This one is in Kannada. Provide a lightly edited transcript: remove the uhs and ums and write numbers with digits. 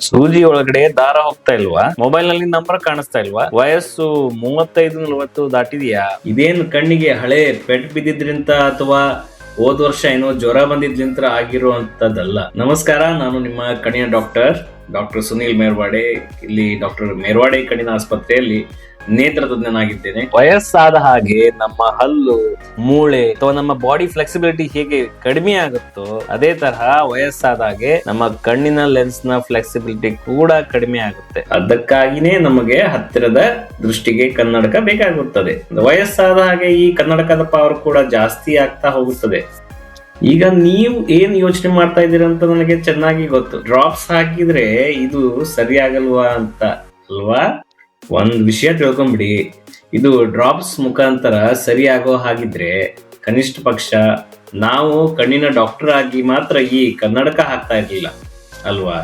ಸೂಜಿ ಒಳಗಡೆ ದಾರ ಹೋಗ್ತಾ ಇಲ್ವಾ? ಮೊಬೈಲ್ ನಲ್ಲಿ ನಂಬರ್ ಕಾಣಿಸ್ತಾ ಇಲ್ವಾ? ವಯಸ್ಸು 35-40 ದಾಟಿದ್ಯಾ? ಇದೇನು ಕಣ್ಣಿಗೆ ಹಳೆ ಪೆಟ್ ಬಿದ್ದಿದ್ರಿಂತ ಅಥವಾ ಹೋದ್ ವರ್ಷ ಏನೋ ಜ್ವರ ಬಂದಿದ್ಲಿಂತ ಆಗಿರುವಂತದ್ದಲ್ಲ. ನಮಸ್ಕಾರ, ನಾನು ನಿಮ್ಮ ಕಣ್ಣಿನ ಡಾಕ್ಟರ್ ಸುನೀಲ್ ಮೇರ್ವಾಡೆ. ಇಲ್ಲಿ ಡಾಕ್ಟರ್ ಮೇರ್ವಾಡೆ ಕಣ್ಣಿನ ಆಸ್ಪತ್ರೆಯಲ್ಲಿ ನೇತ್ರ ತಜ್ಞನಾಗಿದ್ದೇನೆ. ವಯಸ್ಸಾದ ಹಾಗೆ ನಮ್ಮ ಹಲ್ಲು, ಮೂಳೆ ಅಥವಾ ನಮ್ಮ ಬಾಡಿ ಫ್ಲೆಕ್ಸಿಬಿಲಿಟಿ ಹೇಗೆ ಕಡಿಮೆ ಆಗುತ್ತೋ ಅದೇ ತರಹ ವಯಸ್ಸಾದ ಹಾಗೆ ನಮ್ಮ ಕಣ್ಣಿನ ಲೆನ್ಸ್ ನ ಫ್ಲೆಕ್ಸಿಬಿಲಿಟಿ ಕೂಡ ಕಡಿಮೆ ಆಗುತ್ತೆ. ಅದಕ್ಕಾಗಿನೇ ನಮಗೆ ಹತ್ತಿರದ ದೃಷ್ಟಿಗೆ ಕನ್ನಡಕ ಬೇಕಾಗುತ್ತದೆ. ವಯಸ್ಸಾದ ಹಾಗೆ ಈ ಕನ್ನಡಕದ ಪವರ್ ಕೂಡ ಜಾಸ್ತಿ ಆಗ್ತಾ ಹೋಗುತ್ತದೆ. ಈಗ ನೀವು ಏನ್ ಯೋಚನೆ ಮಾಡ್ತಾ ಇದ್ದೀರಾ ಅಂತ ನನಗೆ ಚೆನ್ನಾಗಿ ಗೊತ್ತು. ಡ್ರಾಪ್ಸ್ ಹಾಕಿದ್ರೆ ಇದು ಸರಿಯಾಗಲ್ವಾ ಅಂತ ಅಲ್ವಾ? ಒಂದ್ ವಿಷಯ ತಿಳ್ಕೊಂಬಿಡಿ, ಇದು ಡ್ರಾಪ್ಸ್ ಮುಖಾಂತರ ಸರಿಯಾಗೋ ಹಾಗಿದ್ರೆ ಕನಿಷ್ಠ ಪಕ್ಷ ನಾವು ಕಣ್ಣಿನ ಡಾಕ್ಟರ್ ಆಗಿ ಮಾತ್ರ ಈ ಕನ್ನಡಕ ಹಾಕ್ತಾ ಇರ್ಲಿಲ್ಲ ಅಲ್ವಾ?